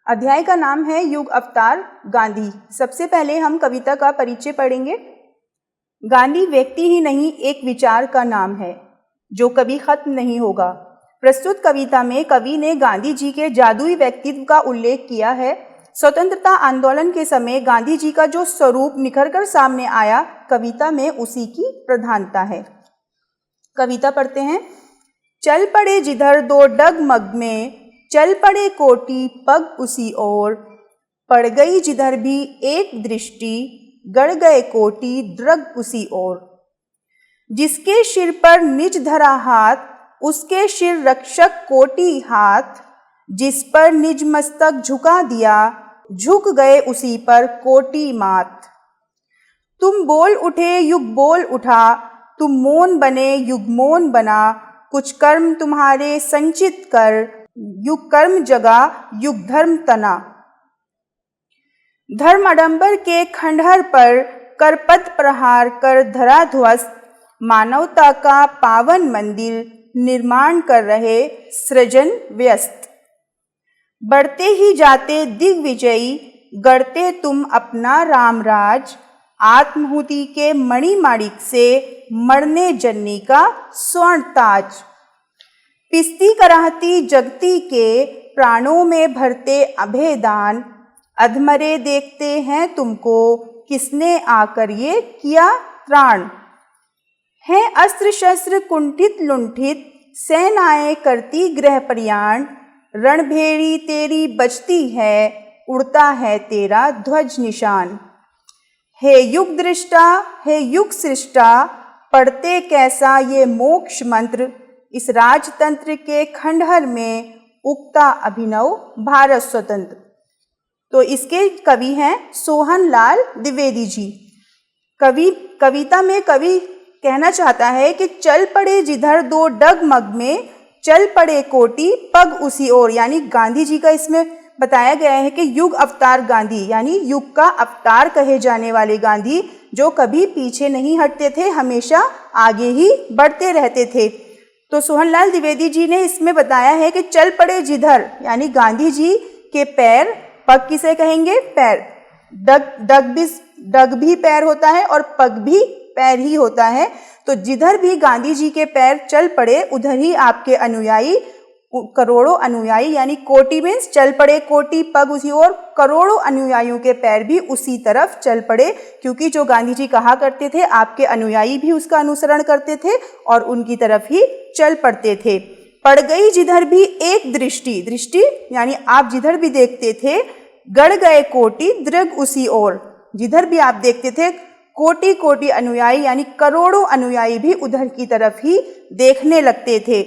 अध्याय का नाम है युग अवतार गांधी। सबसे पहले हम कविता का परिचय पढ़ेंगे। गांधी व्यक्ति ही नहीं, एक विचार का नाम है जो कभी खत्म नहीं होगा। प्रस्तुत कविता में कवि ने गांधी जी के जादुई व्यक्तित्व का उल्लेख किया है। स्वतंत्रता आंदोलन के समय गांधी जी का जो स्वरूप निखरकर सामने आया, कविता में उसी की प्रधानता है। कविता पढ़ते हैं। चल पड़े जिधर दो डगमग में, चल पड़े कोटि पग उसी ओर, पड़ गई जिधर भी एक दृष्टि, गड़ गए कोटि द्रग उसी ओर। जिसके सिर पर निज धरा हाथ, उसके सिर रक्षक कोटि हाथ, जिस पर निज मस्तक झुका दिया, झुक गए उसी पर कोटि मात। तुम बोल उठे युग बोल उठा, तुम मौन बने युग मौन बना, कुछ कर्म तुम्हारे संचित कर, युग कर्म जगा युग धर्म तना। धर्म आडंबर के खंडहर पर कर पद प्रहार कर धरा ध्वस्त, मानवता का पावन मंदिर निर्माण कर रहे सृजन व्यस्त। बढ़ते ही जाते दिग्विजयी, गढ़ते तुम अपना रामराज, आत्महुति के मणिमाणिक से मरने जननी का स्वर्ण ताज। पिसती कराहती जगती के प्राणों में भरते अभेदान, अधमरे देखते हैं तुमको, किसने आकर ये किया त्राण। है अस्त्र शस्त्र कुंठित लुंठित, सेनाएं करती गृह प्रयाण, रणभेरी तेरी बजती है, उड़ता है तेरा ध्वज निशान। हे युग दृष्टा हे युग सृष्टा, पढ़ते कैसा ये मोक्ष मंत्र, इस राजतंत्र के खंडहर में उगता अभिनव भारत स्वतंत्र। तो इसके कवि हैं सोहनलाल द्विवेदी जी। कविता में कवि कहना चाहता है कि चल पड़े जिधर दो डगमग में, चल पड़े कोटि पग उसी ओर। यानी गांधी जी का इसमें बताया गया है कि युग अवतार गांधी, यानी युग का अवतार कहे जाने वाले गांधी, जो कभी पीछे नहीं हटते थे, हमेशा आगे ही बढ़ते रहते थे। तो सोहनलाल द्विवेदी जी ने इसमें बताया है कि चल पड़े जिधर, यानी गांधी जी के पैर, पग किसे कहेंगे? पैर। डग भी पैर होता है और पग भी पैर ही होता है। तो जिधर भी गांधी जी के पैर चल पड़े, उधर ही आपके अनुयायी, करोड़ों अनुयायी, यानी कोटि मीन्स चल पड़े कोटि पग उसी ओर, करोड़ों अनुयायियों के पैर भी उसी तरफ चल पड़े। क्योंकि जो गांधी जी कहा करते थे, आपके अनुयायी भी उसका अनुसरण करते थे और उनकी तरफ ही चल पड़ते थे। पड़ गई जिधर भी एक दृष्टि, दृष्टि यानी आप जिधर भी देखते थे, गड़ गए कोटि द्रग उसी ओर, जिधर भी आप देखते थे कोटि कोटि अनुयायी यानी करोड़ों अनुयायी भी उधर की तरफ ही देखने लगते थे।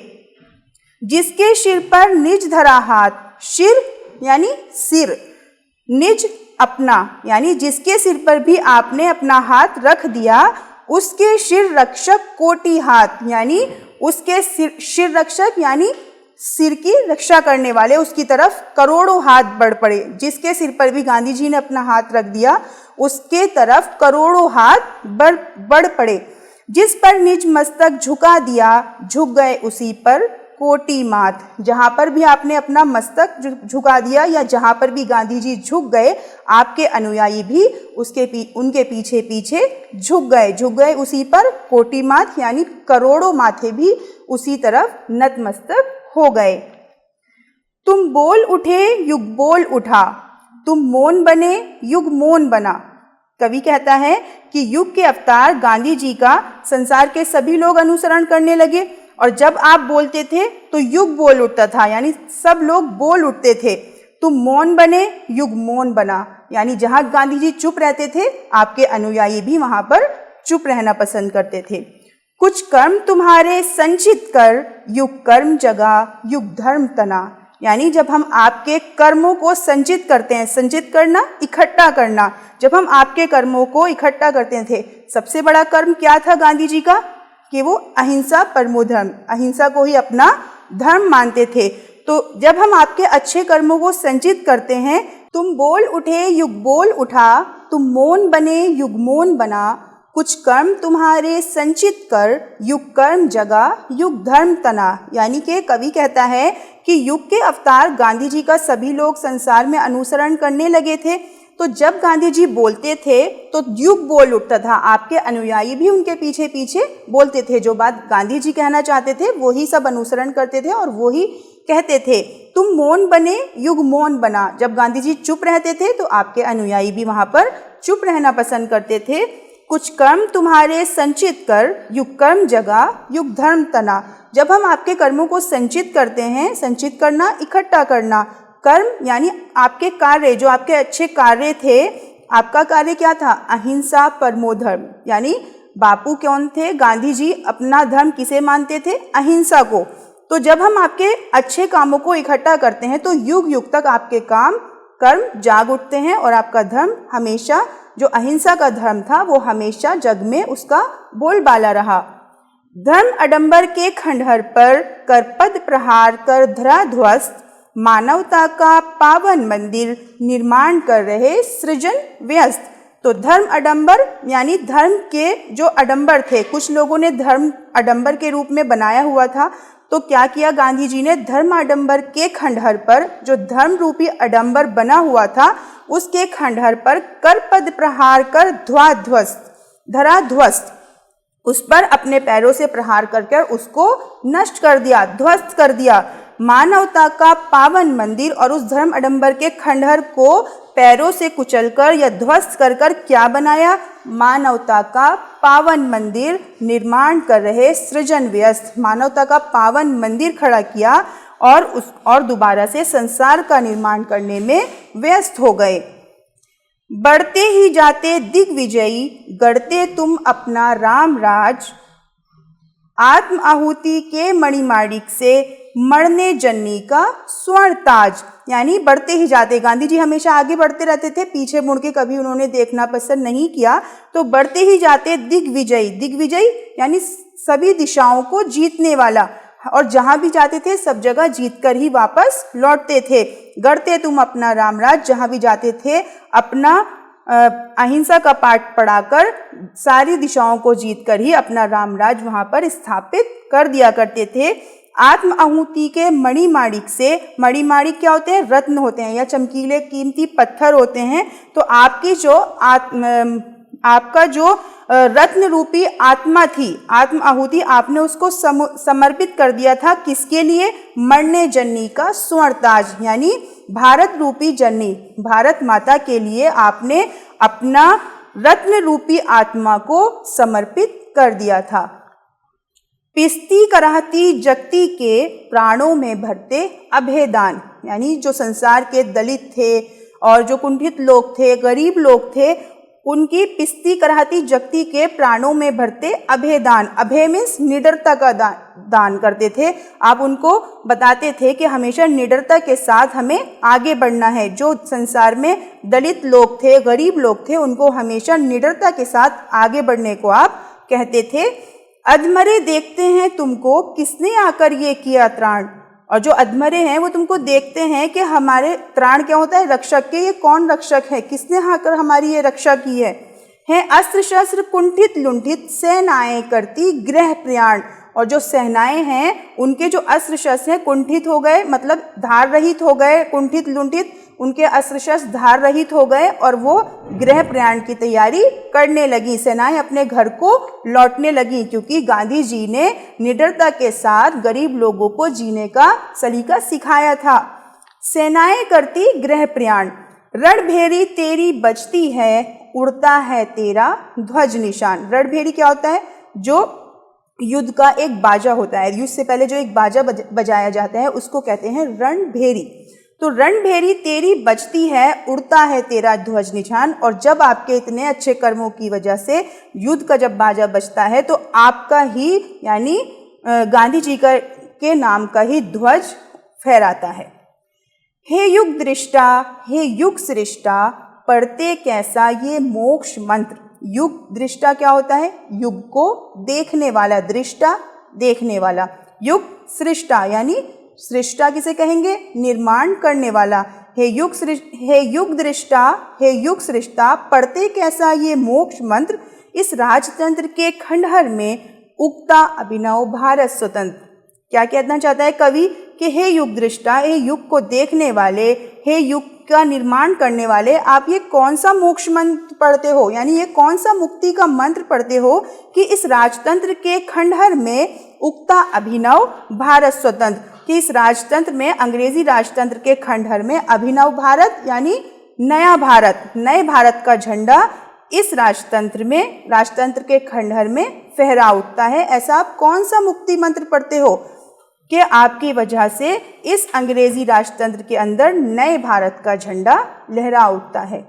जिसके सिर पर निज धरा हाथ, सिर यानी सिर, निज अपना, यानी जिसके सिर पर भी आपने अपना हाथ रख दिया, उसके सिर रक्षक कोटि हाथ, यानी उसके सिर रक्षक यानी सिर की रक्षा करने वाले, उसकी तरफ करोड़ों हाथ बढ़ पड़े। जिसके सिर पर भी गांधी जी ने अपना हाथ रख दिया, उसके तरफ करोड़ों हाथ बढ़ पड़े। जिस पर निज मस्तक झुका दिया, झुक गए उसी पर कोटि मात। जहाँ पर भी आपने अपना मस्तक झुका दिया या जहाँ पर भी गांधी जी झुक गए, आपके अनुयायी भी उनके पीछे पीछे झुक गए उसी पर कोटि मात, यानी करोड़ों माथे भी उसी तरफ नतमस्तक हो गए। तुम बोल उठे युग बोल उठा, तुम मौन बने युग मौन बना। कवि कहता है कि युग के अवतार गांधी जी का संसार के सभी लोग अनुसरण करने लगे और जब आप बोलते थे तो युग बोल उठता था, यानी सब लोग बोल उठते थे। तुम मौन बने युग मौन बना, यानी जहां गांधी जी चुप रहते थे, आपके अनुयायी भी वहां पर चुप रहना पसंद करते थे। कुछ कर्म तुम्हारे संचित कर, युग कर्म जगा युग धर्म तना। यानी जब हम आपके कर्मों को संचित करते हैं, संचित करना इकट्ठा करना, जब हम आपके कर्मों को इकट्ठा करते थे, सबसे बड़ा कर्म क्या था गांधी जी का? कि वो अहिंसा परमो धर्म, अहिंसा को ही अपना धर्म मानते थे। तो जब हम आपके अच्छे कर्मों को संचित करते हैं, तुम बोल उठे युग बोल उठा, तुम मौन बने युग मौन बना, कुछ कर्म तुम्हारे संचित कर, युग कर्म जगा युग धर्म तना। यानी कि कवि कहता है कि युग के अवतार गांधी जी का सभी लोग संसार में अनुसरण करने लगे थे। तो जब गांधी जी बोलते थे तो युग बोल उठता था, आपके अनुयायी भी उनके पीछे पीछे बोलते थे। जो बात गांधी जी कहना चाहते थे वही सब अनुसरण करते थे और वही कहते थे। तुम मौन बने युग मौन बना। जब गांधी जी चुप रहते थे तो आपके अनुयायी भी वहाँ पर चुप रहना पसंद करते थे। कुछ कर्म तुम्हारे संचित कर, युग कर्म जगा युग धर्म तना। जब हम आपके कर्मों को संचित करते हैं, संचित करना इकट्ठा करना, कर्म यानी आपके कार्य, जो आपके अच्छे कार्य थे। आपका कार्य क्या था? अहिंसा परमो धर्म। यानी बापू कौन थे? गांधी जी अपना धर्म किसे मानते थे? अहिंसा को। तो जब हम आपके अच्छे कामों को इकट्ठा करते हैं तो युग युग तक आपके काम कर्म जाग उठते हैं और आपका धर्म हमेशा, जो अहिंसा का धर्म था, वो हमेशा जग में उसका बोलबाला रहा। धर्म अडंबर के खंडहर पर कर पद प्रहार कर धरा ध्वस्त, मानवता का पावन मंदिर निर्माण कर रहे सृजन व्यस्त। तो धर्म अडंबर यानी धर्म के जो अडंबर थे, कुछ लोगों ने धर्म अडंबर के रूप में बनाया हुआ था। तो क्या किया गांधी जी ने? धर्म अडंबर के खंडहर पर, जो धर्म रूपी अडंबर बना हुआ था, उसके खंडहर पर कर पद प्रहार कर धरा ध्वस्त, उस पर अपने पैरों से प्रहार करके उसको नष्ट कर दिया, ध्वस्त कर दिया। मानवता का पावन मंदिर, और उस धर्म अडंबर के खंडहर को पैरों से कुचलकर या ध्वस्त कर कर क्या बनाया? मानवता का पावन मंदिर निर्माण कर रहे सृजन व्यस्त। मानवता का पावन मंदिर खड़ा किया और दोबारा से संसार का निर्माण करने में व्यस्त हो गए। बढ़ते ही जाते दिग्विजयी, गढ़ते तुम अपना राम राज, आत्म आहुति के मणिमाणिक से मरने जन्नी का स्वर्ण ताज। यानी बढ़ते ही जाते, गांधी जी हमेशा आगे बढ़ते रहते थे, पीछे मुड़ के कभी उन्होंने देखना पसंद नहीं किया। तो बढ़ते ही जाते दिग्विजयी, दिग्विजयी यानी सभी दिशाओं को जीतने वाला, और जहां भी जाते थे सब जगह जीतकर ही वापस लौटते थे। गढ़ते तुम अपना रामराज, जहां भी जाते थे अपना अहिंसा का पाठ पढ़ाकर सारी दिशाओं को जीतकर ही अपना रामराज वहां पर स्थापित कर दिया करते थे। आत्म आहुति के मणिमाणिक से, मणिमाणिक क्या होते हैं? रत्न होते हैं या चमकीले कीमती पत्थर होते हैं। तो आपकी जो आपका जो रत्न रूपी आत्मा थी, आत्म आहुति, आपने उसको समर्पित कर दिया था। किसके लिए? मरने जन्नी का स्वर्ण ताज, यानी भारत रूपी जन्नी, भारत माता के लिए आपने अपना रत्न रूपी आत्मा को समर्पित कर दिया था। पिसती कराहती जगती के प्राणों में भरते अभेदान, यानी जो संसार के दलित थे और जो कुंठित लोग थे, गरीब लोग थे, उनकी पिसती कराहती जगती के प्राणों में भरते अभेदान। अभय मीन्स निडरता का दान करते थे। आप उनको बताते थे कि हमेशा निडरता के साथ हमें आगे बढ़ना है। जो संसार में दलित लोग थे, गरीब लोग थे, उनको हमेशा निडरता के साथ आगे बढ़ने को आप कहते थे। अधमरे देखते हैं तुमको, किसने आकर ये किया त्राण। और जो अधमरे हैं वो तुमको देखते हैं कि हमारे त्राण क्या होता है? रक्षक के। ये कौन रक्षक है? किसने आकर हमारी ये रक्षा की है? अस्त्र शस्त्र कुंठित लुंठित, सेनाएं करती गृह प्रयाण। और जो सेनाएं हैं उनके जो अस्त्र शस्त्र हैं कुंठित हो गए, मतलब धार रहित हो गए। कुंठित लुंठित, उनके अस्त्र शस्त्र धार रहित हो गए और वो गृह प्रयाण की तैयारी करने लगी। सेनाएं अपने घर को लौटने लगी, क्योंकि गांधी जी ने निडरता के साथ गरीब लोगों को जीने का सलीका सिखाया था। सेनाएं करती गृह प्रयाण, रणभेरी तेरी बजती है, उड़ता है तेरा ध्वज निशान। रणभेरी क्या होता है? जो युद्ध का एक बाजा होता है, युद्ध से पहले जो एक बाजा बजाया जाता है उसको कहते हैं रणभेरी। तो रणभेरी तेरी बजती है, उड़ता है तेरा ध्वज निशान। और जब आपके इतने अच्छे कर्मों की वजह से युद्ध का जब बाजा बजता है तो आपका ही, यानी गांधी जी के नाम का ही ध्वज फहराता है। हे युग दृष्टा, हे युग सृष्टा, पढ़ते कैसा ये मोक्ष मंत्र। युग दृष्टा क्या होता है? युग को देखने वाला, दृष्टा देखने वाला। युग सृष्टा यानी सृष्टा किसे कहेंगे? निर्माण करने वाला। हे युग दृष्टा, हे युग सृष्टा, पढ़ते कैसा ये मोक्ष मंत्र, इस राजतंत्र के खंडहर में उगता अभिनव भारत स्वतंत्र। क्या कहना चाहता है कवि कि हे युग दृष्टा, हे युग को देखने वाले, हे युग का निर्माण करने वाले, आप ये कौन सा मोक्ष मंत्र पढ़ते हो, यानी ये कौन सा मुक्ति का मंत्र पढ़ते हो कि इस राजतंत्र के खंडहर में उगता अभिनव भारत स्वतंत्र, कि इस राजतंत्र में, अंग्रेजी राजतंत्र के खंडहर में अभिनव भारत यानी नया भारत, नए भारत का झंडा इस राजतंत्र में, राजतंत्र के खंडहर में फहरा उठता है। ऐसा आप कौन सा मुक्ति मंत्र पढ़ते हो कि आपकी वजह से इस अंग्रेजी राजतंत्र के अंदर नए भारत का झंडा लहरा उठता है।